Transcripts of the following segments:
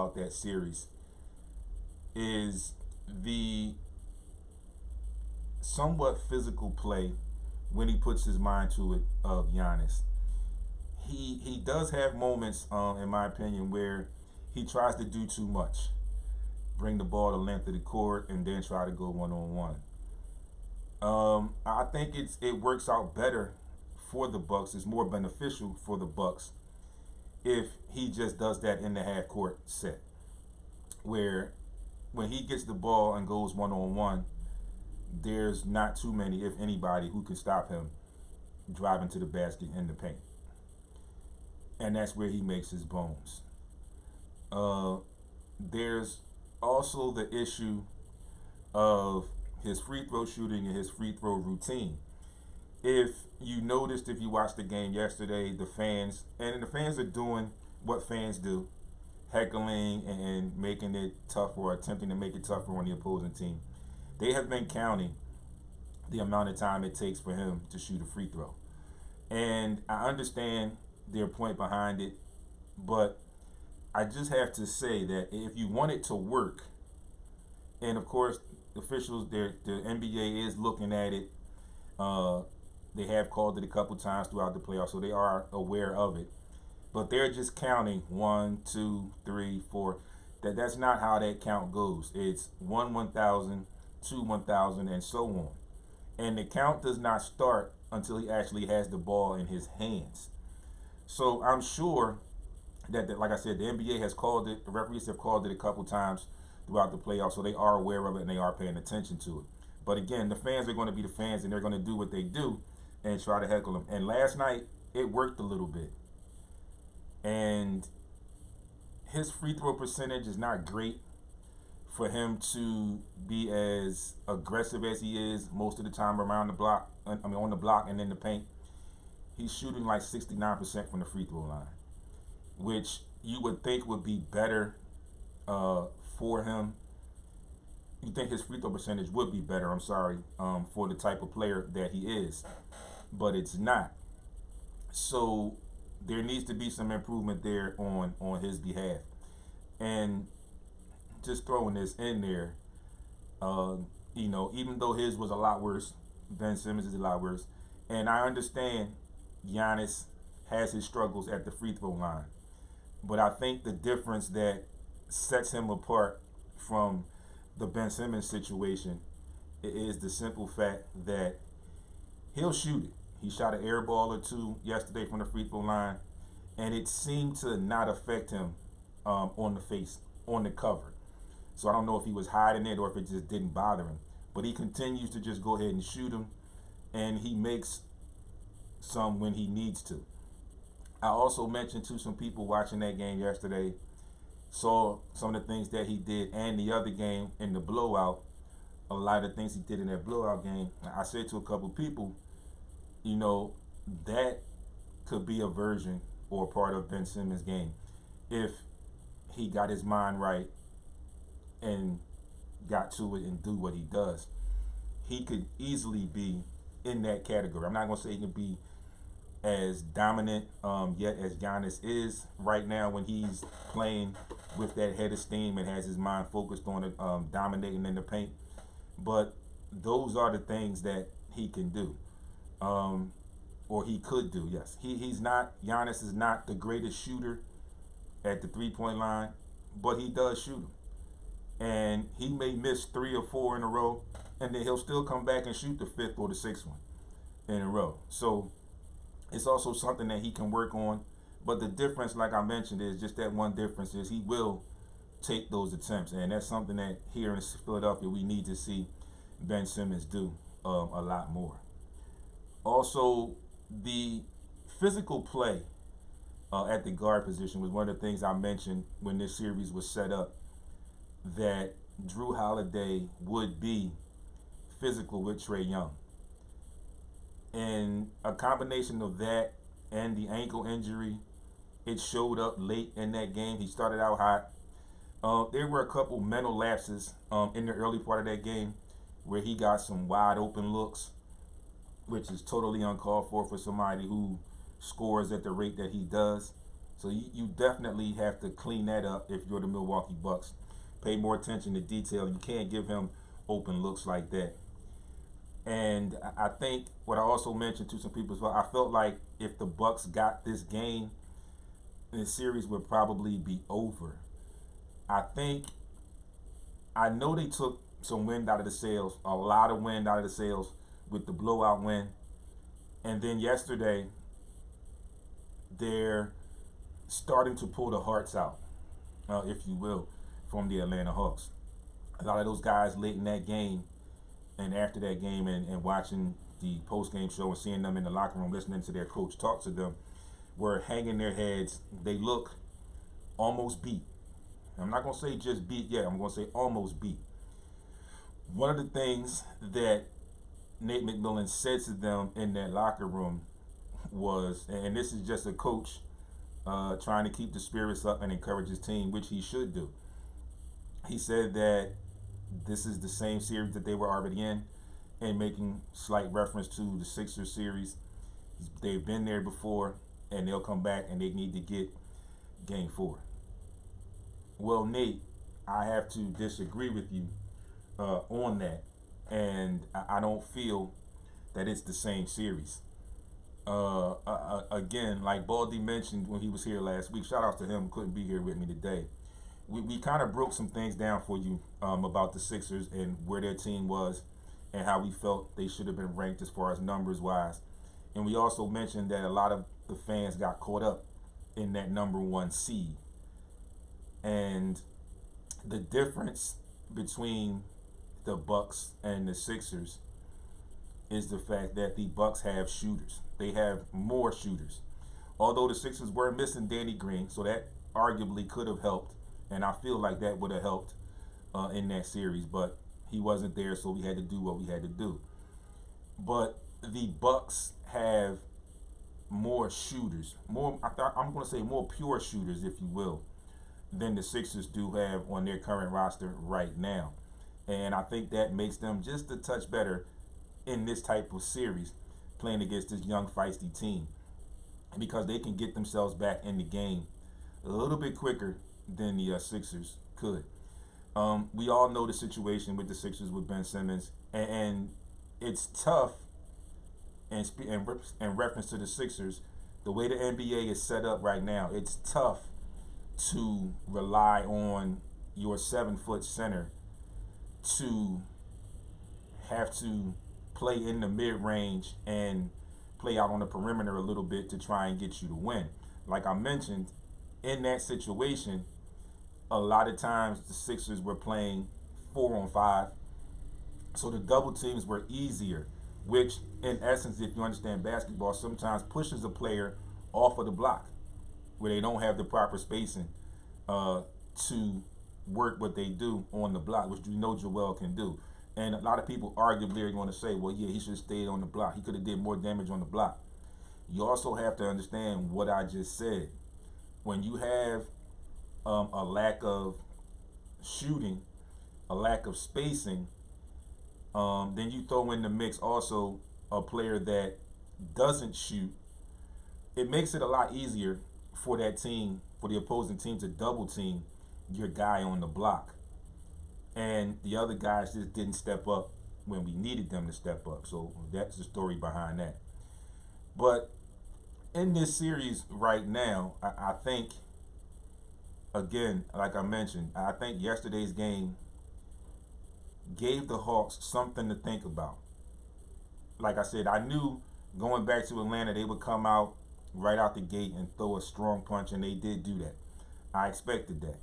about that series is the somewhat physical play when he puts his mind to it of Giannis. He does have moments, in my opinion, where he tries to do too much, bring the ball the length of the court, and then try to go one on one. I think it works out better for the Bucks. It's more beneficial for the Bucks if he just does that in the half court set, where when he gets the ball and goes one on one, there's not too many, if anybody, who can stop him driving to the basket in the paint, and that's where he makes his bones. Uh, there's also the issue of his free throw shooting and his free throw routine. If you noticed, if you watched the game yesterday, the fans are doing what fans do, heckling and making it tough or attempting to make it tougher on the opposing team. They have been counting the amount of time it takes for him to shoot a free throw. And I understand their point behind it, but I just have to say that if you want it to work, and of course, officials, the NBA is looking at it. Uh, they have called it a couple times throughout the playoffs, so they are aware of it. But they're just counting one, two, three, four. That's not how that count goes. It's one 1,000, two 1,000, and so on. And the count does not start until he actually has the ball in his hands. So I'm sure that, like I said, the NBA has called it. The referees have called it a couple times throughout the playoffs, so they are aware of it and they are paying attention to it. But again, the fans are going to be the fans, and they're going to do what they do and try to heckle him. And last night, it worked a little bit. And his free throw percentage is not great for him to be as aggressive as he is most of the time around the block. On the block and in the paint. He's shooting like 69% from the free throw line, which you would think would be better uh, for him. You think his free throw percentage would be better, I'm sorry, for the type of player that he is, but it's not. So there needs to be some improvement there on his behalf. And just throwing this in there, uh, even though his was a lot worse, Ben Simmons is a lot worse. And I understand Giannis has his struggles at the free throw line. But I think the difference that sets him apart from the Ben Simmons situation is the simple fact that he'll shoot it. He shot an air ball or two yesterday from the free throw line, and it seemed to not affect him on the face, on the cover. So I don't know if he was hiding it or if it just didn't bother him. But he continues to just go ahead and shoot him, and he makes some when he needs to. I also mentioned to some people watching that game yesterday, saw some of the things that he did and the other game in the blowout, a lot of things he did in that blowout game. I said to a couple people, you know, that could be a version or a part of Ben Simmons' game if he got his mind right and got to it and do what he does. He could easily be in that category. I'm not going to say he can be as dominant yet as Giannis is right now when he's playing with that head of steam and has his mind focused on it, dominating in the paint. But those are the things that he can do, or he could do. Yes, he's not. Giannis is not the greatest shooter at the 3-point line, but he does shoot them. And he may miss 3 or 4 in a row, and then he'll still come back and shoot the 5th or the 6th one in a row. So it's also something that he can work on. But the difference, like I mentioned, is just that one difference is he will take those attempts. And that's something that here in Philadelphia we need to see Ben Simmons do a lot more. Also, the physical play at the guard position was one of the things I mentioned when this series was set up, that Jrue Holiday would be physical with Trae Young. And a combination of that and the ankle injury, it showed up late in that game. He started out hot. There were a couple mental lapses in the early part of that game where he got some wide open looks, which is totally uncalled for somebody who scores at the rate that he does. So you definitely have to clean that up if you're the Milwaukee Bucks. Pay more attention to detail. You can't give him open looks like that. And I think what I also mentioned to some people as well, I felt like if the Bucks got this game, the series would probably be over. I think I know they took some wind out of the sails, a lot of wind out of the sails with the blowout win. And then yesterday, they're starting to pull the hearts out, if you will, from the Atlanta Hawks. A lot of those guys late in that game and after that game and watching the post-game show and seeing them in the locker room, listening to their coach talk to them, were hanging their heads. They look almost beat. I'm not going to say just beat yet. I'm going to say almost beat. One of the things that Nate McMillan said to them in that locker room was, and this is just a coach trying to keep the spirits up and encourage his team, which he should do. He said that this is the same series that they were already in, and making slight reference to the Sixers series. They've been there before, and they'll come back, and they need to get Game 4. Well, Nate, I have to disagree with you on that, and I don't feel that it's the same series. Again, like Baldy mentioned when he was here last week, shout out to him, couldn't be here with me today. We kind of broke some things down for you about the Sixers and where their team was and how we felt they should have been ranked as far as numbers wise. And we also mentioned that a lot of the fans got caught up in that number 1 seed. And the difference between the Bucks and the Sixers is the fact that the Bucks have shooters. They have more shooters. Although the Sixers were missing Danny Green, so that arguably could have helped, and I feel like that would have helped in that series, but he wasn't there, so we had to do what we had to do. But the Bucks have more shooters, I'm going to say more pure shooters, if you will, than the Sixers do have on their current roster right now. And I think that makes them just a touch better in this type of series, playing against this young, feisty team, because they can get themselves back in the game a little bit quicker than the Sixers could. We all know the situation with the Sixers with Ben Simmons, and it's tough. In reference to the Sixers, the way the NBA is set up right now, it's tough to rely on your 7-foot center to have to play in the mid-range and play out on the perimeter a little bit to try and get you to win. Like I mentioned, in that situation, a lot of times the Sixers were playing 4-on-5, so the double teams were easier, which in essence, if you understand basketball, sometimes pushes a player off of the block where they don't have the proper spacing to work what they do on the block, which you know Joel can do. And a lot of people arguably are going to say, well, yeah, he should have stayed on the block. He could have did more damage on the block. You also have to understand what I just said. When you have a lack of shooting, a lack of spacing, then you throw in the mix also a player that doesn't shoot. It makes it a lot easier for that team, for the opposing team, to double team your guy on the block. And the other guys just didn't step up when we needed them to step up. So that's the story behind that. But in this series right now, I think, again, like I mentioned, I think yesterday's game gave the Hawks something to think about. Like I said, I knew going back to Atlanta, they would come out right out the gate and throw a strong punch, and they did do that. I expected that.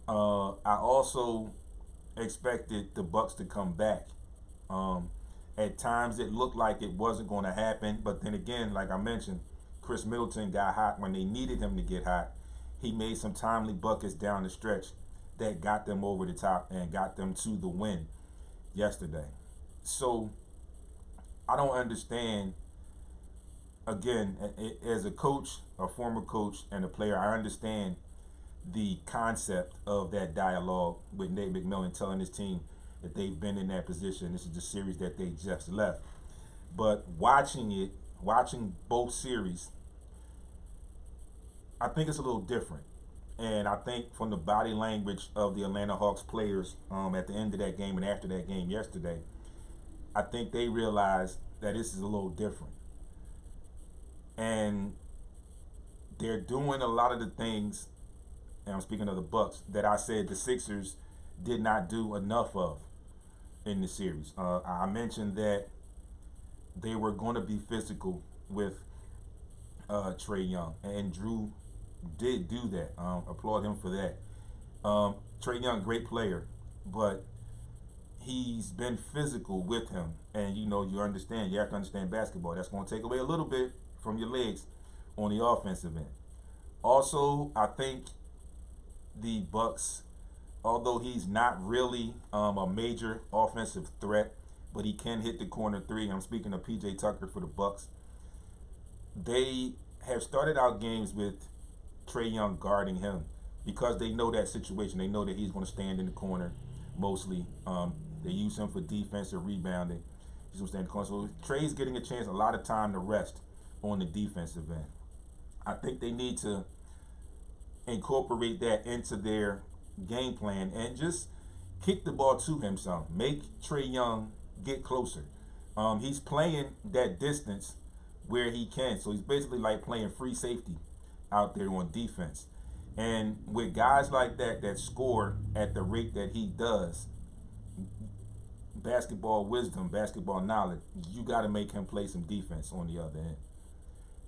I also expected the Bucks to come back. At times it looked like it wasn't going to happen, but then again, like I mentioned, Chris Middleton got hot when they needed him to get hot. He made some timely buckets down the stretch that got them over the top and got them to the win yesterday. So I don't understand. Again, as a coach, a former coach, and a player, I understand the concept of that dialogue with Nate McMillan telling his team that they've been in that position. This is the series that they just left. But watching both series, I think it's a little different. And I think from the body language of the Atlanta Hawks players at the end of that game and after that game yesterday, I think they realized that this is a little different. And they're doing a lot of the things, and I'm speaking of the Bucks, that I said the Sixers did not do enough of in the series. I mentioned that they were going to be physical with Trae Young, and Drew did do that. Applaud him for that. Trae Young, great player, but he's been physical with him, and you understand. You have to understand basketball. That's going to take away a little bit from your legs on the offensive end. Also, I think the Bucks, although he's not really a major offensive threat, but he can hit the corner three. I'm speaking of PJ Tucker for the Bucks. They have started out games with Trae Young guarding him because they know that situation. They know that he's going to stand in the corner mostly. They use him for defensive rebounding. He's going to stand in the corner. So Trae's getting a chance, a lot of time to rest on the defensive end. I think they need to incorporate that into their game plan and just kick the ball to him some. Make Trae Young get closer. He's playing that distance where he can. So he's basically like playing free safety out there on defense. And with guys like that score at the rate that he does, basketball wisdom, basketball knowledge, you got to make him play some defense on the other end.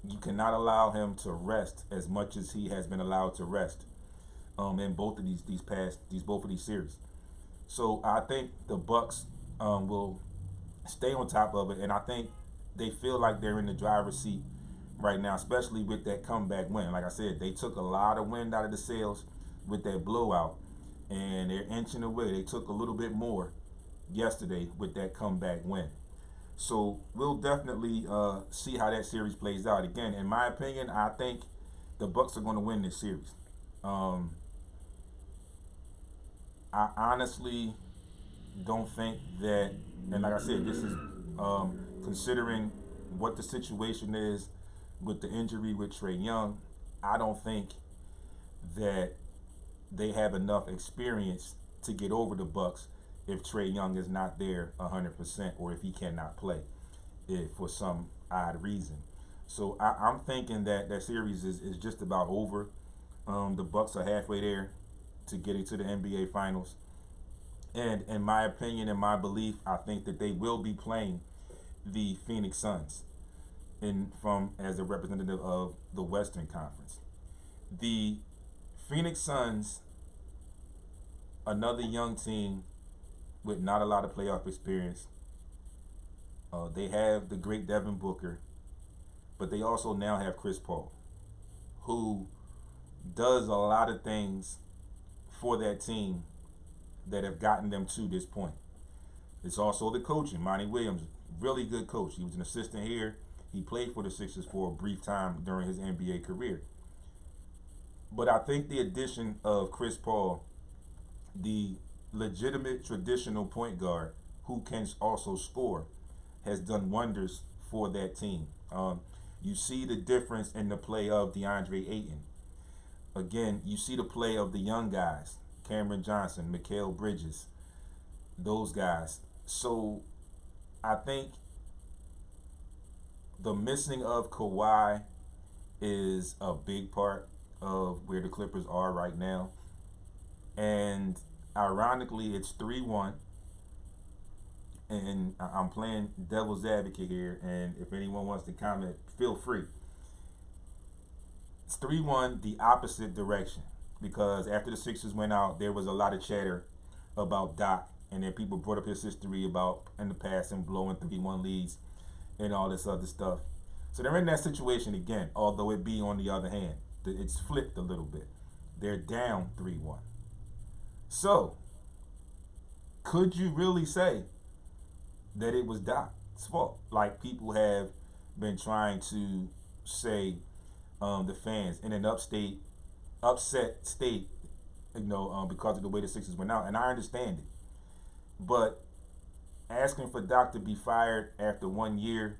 You cannot allow him to rest as much as he has been allowed to rest in both of these series. So I think the Bucks will stay on top of it, and I think they feel like they're in the driver's seat right now, especially with that comeback win. Like I said, they took a lot of wind out of the sails with that blowout, and they're inching away. They took a little bit more yesterday with that comeback win. So we'll definitely see how that series plays out. Again, in my opinion, I think the Bucks are going to win this series. I honestly don't think that, and like I said, this is considering what the situation is with the injury with Trae Young. I don't think that they have enough experience to get over the Bucks if Trae Young is not there 100% or if he cannot play for some odd reason. So I'm thinking that series is just about over. The Bucks are halfway there to getting to the NBA Finals. And in my opinion and my belief, I think that they will be playing the Phoenix Suns as a representative of the Western Conference. The Phoenix Suns, another young team with not a lot of playoff experience. They have the great Devin Booker, but they also now have Chris Paul, who does a lot of things for that team that have gotten them to this point. It's also the coaching. Monty Williams, really good coach. He was an assistant here. He played for the Sixers for a brief time during his NBA career. But I think the addition of Chris Paul, the legitimate traditional point guard who can also score, has done wonders for that team. You see the difference in the play of DeAndre Ayton. Again, you see the play of the young guys, Cameron Johnson, Mikal Bridges, those guys. So I think the missing of Kawhi is a big part of where the Clippers are right now. And ironically, it's 3-1. And I'm playing devil's advocate here, and if anyone wants to comment, feel free. It's 3-1, the opposite direction, because after the Sixers went out, there was a lot of chatter about Doc, and then people brought up his history about in the past and blowing 3-1 leads and all this other stuff. So they're in that situation again, although it be on the other hand. It's flipped a little bit. They're down 3-1. So, could you really say that it was Doc's fault, like people have been trying to say, the fans in an upset state, because of the way the Sixers went out, and I understand it. But asking for Doc to be fired after 1 year,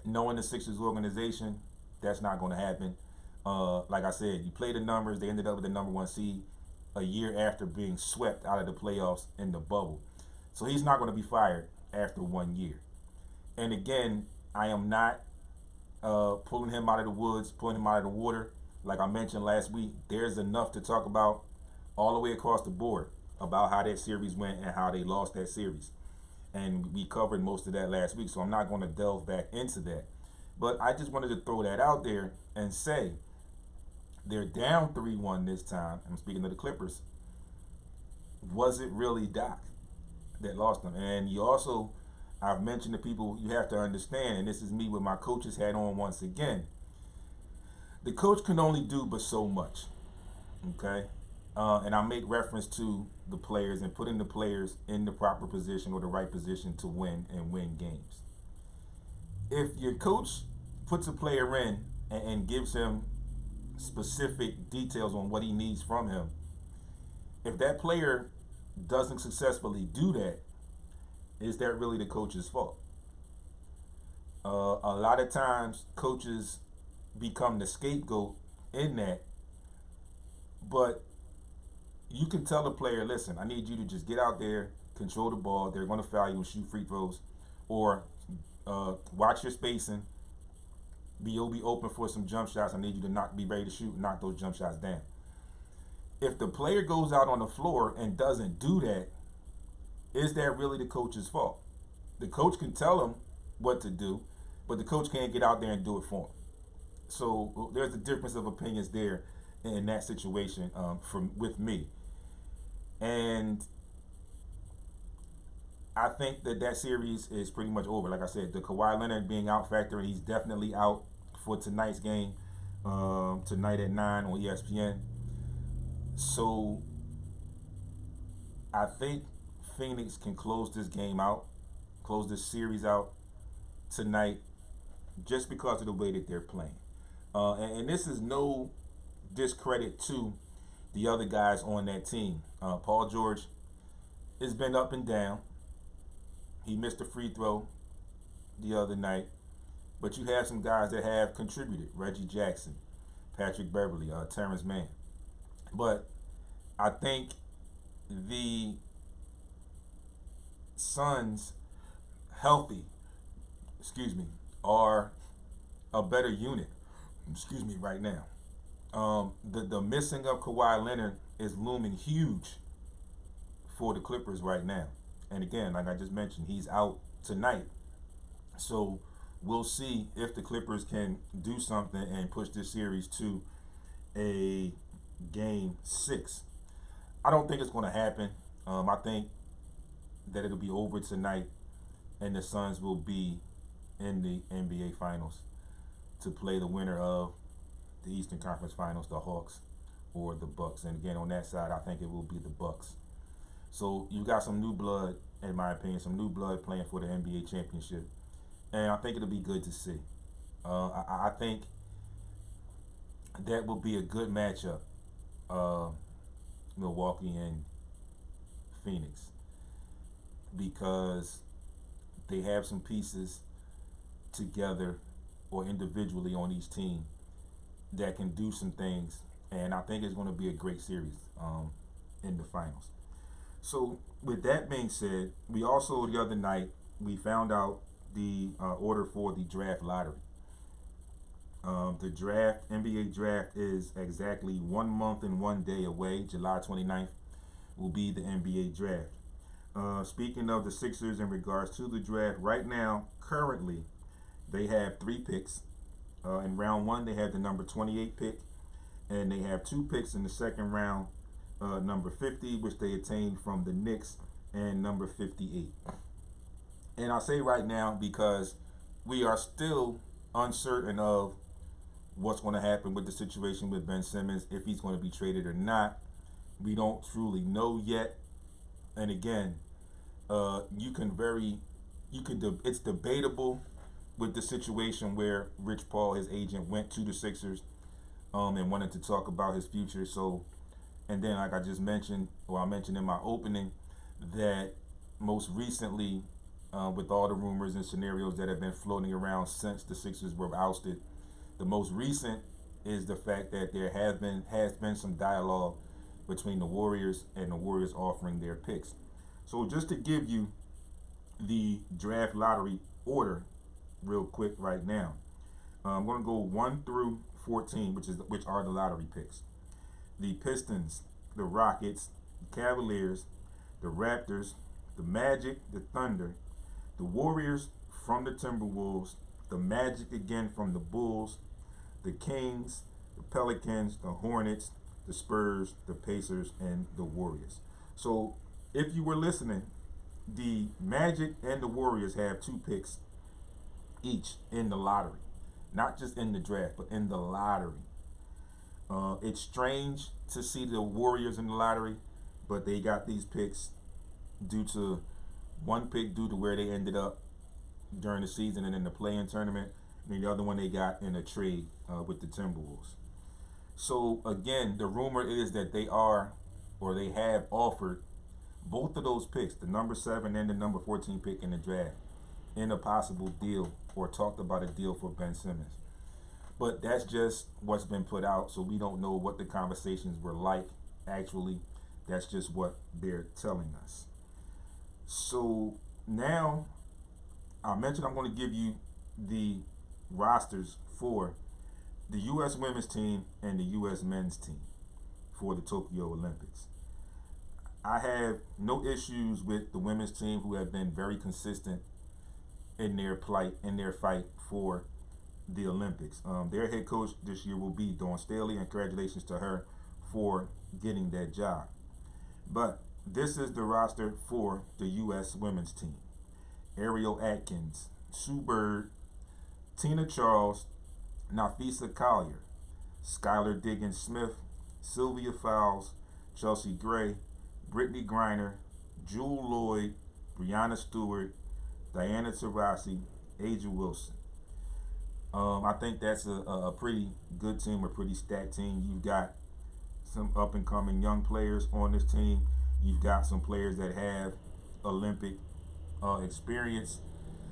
knowing the Sixers organization, that's not going to happen. Like I said, you play the numbers. They ended up with the number one seed a year after being swept out of the playoffs in the bubble. So he's not going to be fired after 1 year. And again, I am not pulling him out of the woods, pulling him out of the water. Like I mentioned last week, there's enough to talk about all the way across the board about how that series went and how they lost that series. And we covered most of that last week, so I'm not going to delve back into that. But I just wanted to throw that out there and say they're down 3-1 this time. I'm speaking of the Clippers. Was it really Doc that lost them? And you also, I've mentioned to people, you have to understand, and this is me with my coach's hat on once again. The coach can only do but so much, okay? And I make reference to the players and putting the players in the proper position or the right position to win and win games. If your coach puts a player in and gives him specific details on what he needs from him, if that player doesn't successfully do that, is that really the coach's fault? A lot of times coaches become the scapegoat in that, but you can tell the player, listen, I need you to just get out there, control the ball. They're going to foul you and shoot free throws, or watch your spacing. You'll be open for some jump shots. I need you to be ready to shoot and knock those jump shots down. If the player goes out on the floor and doesn't do that, is that really the coach's fault? The coach can tell him what to do, but the coach can't get out there and do it for him. So there's a difference of opinions there in that situation with me. And I think that series is pretty much over. Like I said, the Kawhi Leonard being out factor, he's definitely out for tonight's game, tonight at 9 on ESPN. So I think Phoenix can close this game out, close this series out tonight, just because of the way that they're playing. And this is no discredit to the other guys on that team. Paul George has been up and down. He missed a free throw the other night. But you have some guys that have contributed. Reggie Jackson, Patrick Beverly, Terrence Mann. But I think the Suns, healthy, are a better unit, right now. The missing of Kawhi Leonard is looming huge for the Clippers right now. And again, like I just mentioned, he's out tonight. So we'll see if the Clippers can do something and push this series to a game 6. I don't think it's going to happen. I think that it'll be over tonight and the Suns will be in the NBA Finals to play the winner of the Eastern Conference Finals, the Hawks or the Bucks. And again, on that side, I think it will be the Bucks. So you got some new blood, in my opinion, some new blood playing for the NBA championship. And I think it'll be good to see. I think that will be a good matchup, Milwaukee and Phoenix, because they have some pieces together or individually on each team that can do some things. And I think it's going to be a great series in the finals. So with that being said, we also the other night, we found out the order for the draft lottery. The draft, NBA draft, is exactly 1 month and 1 day away. July 29th will be the NBA draft. Speaking of the Sixers in regards to the draft, right now, currently, they have 3 picks. In round 1, they have the number 28 pick, and they have 2 picks in the second round, number 50, which they attained from the Knicks, and number 58. And I say right now because we are still uncertain of what's going to happen with the situation with Ben Simmons, if he's going to be traded or not. We don't truly know yet. And again, it's debatable with the situation where Rich Paul, his agent, went to the Sixers and wanted to talk about his future. So, and then like I just mentioned, or I mentioned in my opening, that most recently, with all the rumors and scenarios that have been floating around since the Sixers were ousted, the most recent is the fact that there has been some dialogue between the Warriors and the Warriors offering their picks. So just to give you the draft lottery order real quick right now, I'm going to go 1 through 14, which are the lottery picks. The Pistons, the Rockets, the Cavaliers, the Raptors, the Magic, the Thunder, the Warriors from the Timberwolves, the Magic again from the Bulls, the Kings, the Pelicans, the Hornets, the Spurs, the Pacers, and the Warriors. So if you were listening, the Magic and the Warriors have 2 picks each in the lottery. Not just in the draft, but in the lottery. It's strange to see the Warriors in the lottery, but they got these picks due to one pick due to where they ended up during the season and in the play-in tournament, and the other one they got in a trade with the Timberwolves. So again, the rumor is that they have offered both of those picks, the number 7 and the number 14 pick in the draft, in a possible deal, or talked about a deal for Ben Simmons. But that's just what's been put out, so we don't know what the conversations were like actually. That's just what they're telling us. So now, I mentioned I'm going to give you the rosters for the U.S. women's team and the U.S. men's team for the Tokyo Olympics. I have no issues with the women's team, who have been very consistent in their fight for the Olympics. Their head coach this year will be Dawn Staley, and congratulations to her for getting that job. But this is the roster for the U.S. women's team. Ariel Atkins, Sue Bird, Tina Charles, Nafisa Collier, Skylar Diggins-Smith, Sylvia Fowles, Chelsea Gray, Brittany Griner, Jewel Lloyd, Brianna Stewart, Diana Taurasi, Aja Wilson. I think that's a pretty good team, a pretty stacked team. You've got some up-and-coming young players on this team. You've got some players that have Olympic experience.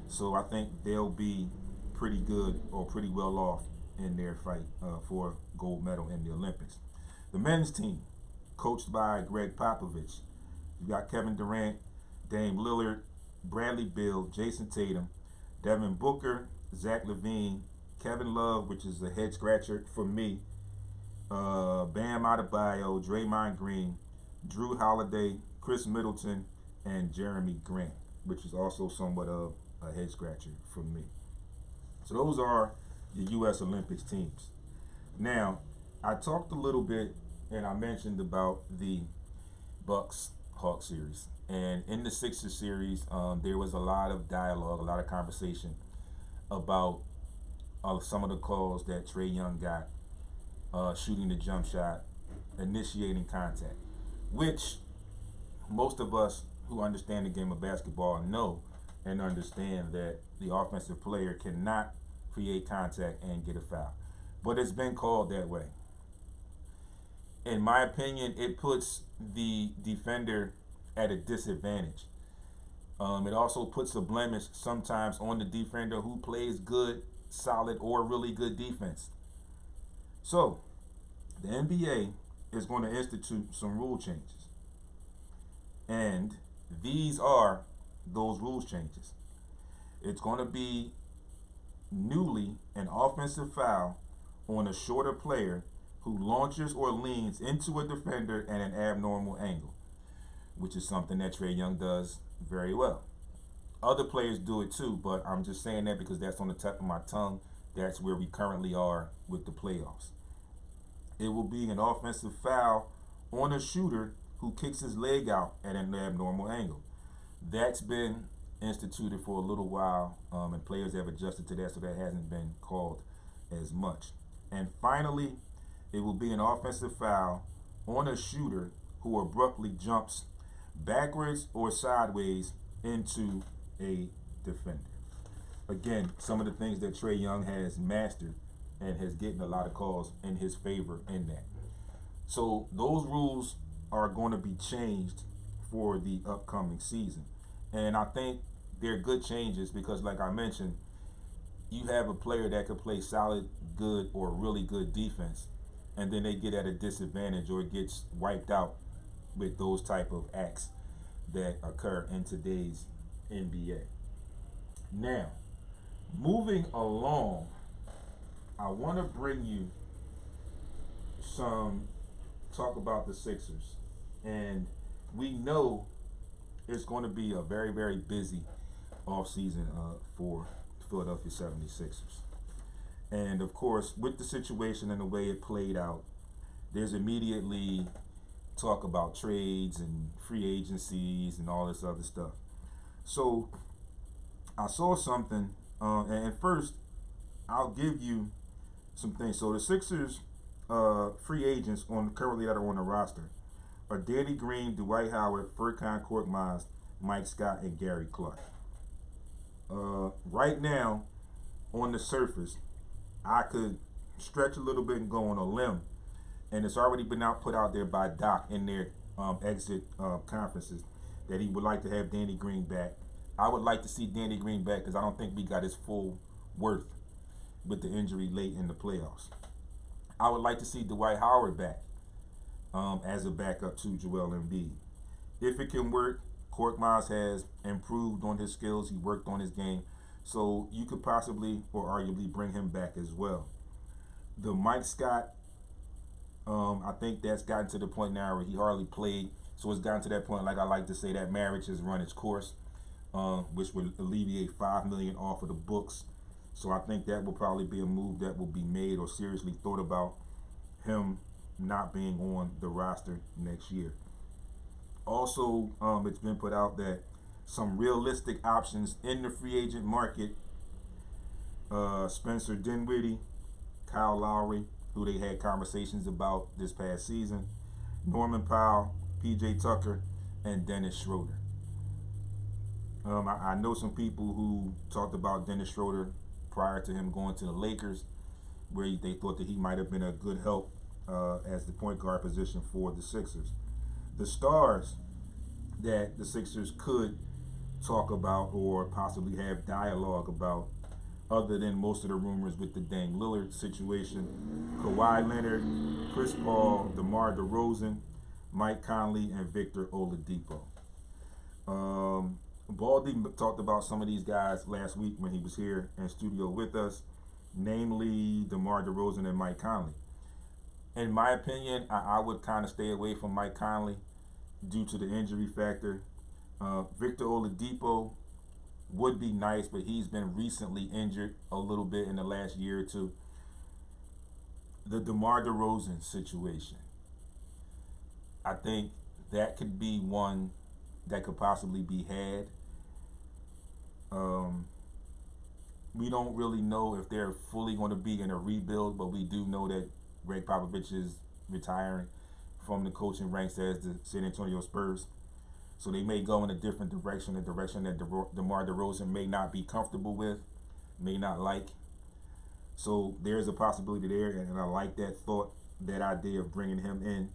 So I think they'll be pretty good, or pretty well off in their fight for gold medal in the Olympics. The men's team, coached by Greg Popovich. You've got Kevin Durant, Dame Lillard, Bradley Beal, Jason Tatum, Devin Booker, Zach LaVine, Kevin Love, which is a head scratcher for me, Bam Adebayo, Draymond Green, Drew Holiday, Chris Middleton, and Jeremy Grant, which is also somewhat of a head scratcher for me. So those are the U.S. Olympics teams. Now, I talked a little bit and I mentioned about the Bucks-Hawks series. And in the Sixers series, there was a lot of dialogue, a lot of conversation about some of the calls that Trae Young got, shooting the jump shot, initiating contact, which most of us who understand the game of basketball know and understand that the offensive player cannot create contact and get a foul. But it's been called that way. In my opinion, it puts the defender at a disadvantage. It also puts a blemish sometimes on the defender who plays good, solid, or really good defense. So, the NBA is going to institute some rule changes. And these are those rules changes. It's going to be newly an offensive foul on a shorter player who launches or leans into a defender at an abnormal angle, which is something that Trae Young does very well. Other players do it too, but I'm just saying that because that's on the tip of my tongue. That's where we currently are with the playoffs. It will be an offensive foul on a shooter who kicks his leg out at an abnormal angle. That's been instituted for a little while, and players have adjusted to that, so that hasn't been called as much. And finally, it will be an offensive foul on a shooter who abruptly jumps backwards or sideways into a defender. Again, some of the things that Trae Young has mastered and has gotten a lot of calls in his favor in that. So those rules are going to be changed for the upcoming season. And I think they're good changes because, like I mentioned, you have a player that could play solid, good, or really good defense, and then they get at a disadvantage or gets wiped out with those type of acts that occur in today's NBA. Now, moving along, I want to bring you some talk about the Sixers. And we know it's going to be a very, very busy offseason for the Philadelphia 76ers. And of course, with the situation and the way it played out, there's immediately talk about trades and free agencies and all this other stuff. So I saw something, and first, I'll give you some things. So the Sixers free agents on currently that are on the roster are Danny Green, Dwight Howard, Furkan Korkmaz, Mike Scott, and Gary Clark. Right now, on the surface, I could stretch a little bit and go on a limb, and it's already been put out there by Doc in their exit conferences that he would like to have Danny Green back. I would like to see Danny Green back because I don't think we got his full worth with the injury late in the playoffs. I would like to see Dwight Howard back as a backup to Joel Embiid. If it can work, Korkmaz has improved on his skills. He worked on his game. So you could possibly or arguably bring him back as well. The Mike Scott, I think that's gotten to the point now where he hardly played. So it's gotten to that point, like I like to say, that marriage has run its course, which would alleviate $5 million off of the books. So I think that will probably be a move that will be made or seriously thought about, him not being on the roster next year. Also, it's been put out that some realistic options in the free agent market, Spencer Dinwiddie, Kyle Lowry, who they had conversations about this past season, Norman Powell, PJ Tucker, and Dennis Schroeder. I know some people who talked about Dennis Schroeder prior to him going to the Lakers, where they thought that he might have been a good help as the point guard position for the Sixers. The stars that the Sixers could talk about or possibly have dialogue about, other than most of the rumors with the Dame Lillard situation, Kawhi Leonard, Chris Paul, DeMar DeRozan, Mike Conley, and Victor Oladipo. Baldy talked about some of these guys last week when he was here in studio with us, namely DeMar DeRozan and Mike Conley. In my opinion, I would kind of stay away from Mike Conley due to the injury factor. Victor Oladipo would be nice, but he's been recently injured a little bit in the last year or two. The DeMar DeRozan situation, I think that could be one that could possibly be had. We don't really know if they're fully going to be in a rebuild, but we do know that Greg Popovich is retiring from the coaching ranks as the San Antonio Spurs. So they may go in a different direction, a direction that DeMar DeRozan may not be comfortable with, may not like. So there's a possibility there, and I like that thought, that idea of bringing him in.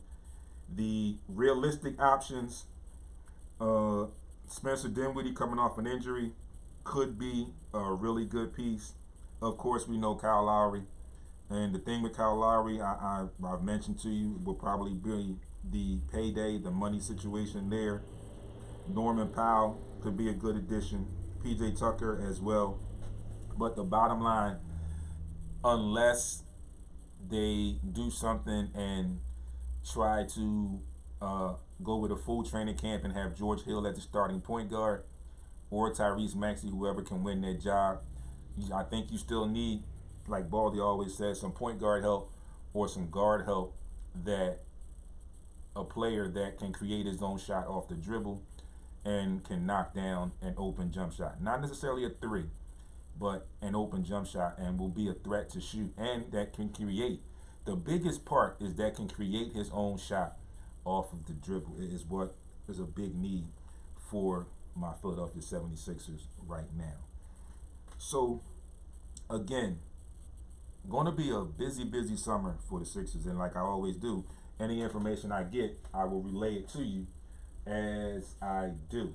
The realistic options, Spencer Dinwiddie coming off an injury could be a really good piece. Of course, we know Kyle Lowry. And the thing with Kyle Lowry, I've mentioned to you, will probably be the payday, the money situation there. Norman Powell could be a good addition. PJ Tucker as well. But the bottom line, unless they do something and try to go with a full training camp and have George Hill as the starting point guard, or Tyrese Maxey, whoever can win that job, I think you still need, like Baldy always says, some point guard help or some guard help, that a player that can create his own shot off the dribble and can knock down an open jump shot. Not necessarily a three, but an open jump shot, and will be a threat to shoot, and that can create. The biggest part is that can create his own shot off of the dribble. It is what is a big need for my Philadelphia 76ers right now. So, again, going to be a busy, busy summer for the Sixers. And like I always do, any information I get, I will relay it to you as I do.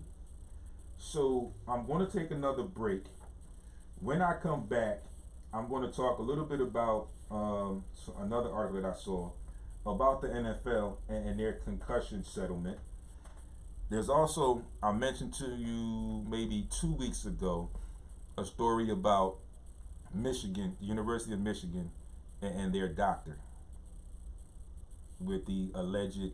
So, I'm going to take another break. When I come back, I'm going to talk a little bit about another article that I saw about the NFL and their concussion settlement. There's also, I mentioned to you maybe 2 weeks ago, a story about Michigan, the University of Michigan, and their doctor with the alleged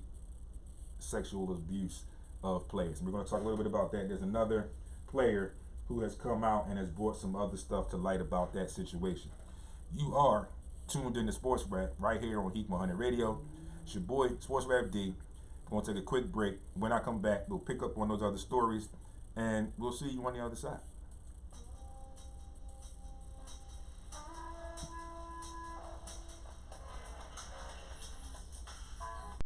sexual abuse of players. And we're going to talk a little bit about that. There's another player who has come out and has brought some other stuff to light about that situation. You are tuned in to Sports Rap right here on Heat 100 Radio. It's your boy, Sports Rap D. I'm going to take a quick break. When I come back, we'll pick up on those other stories, and we'll see you on the other side.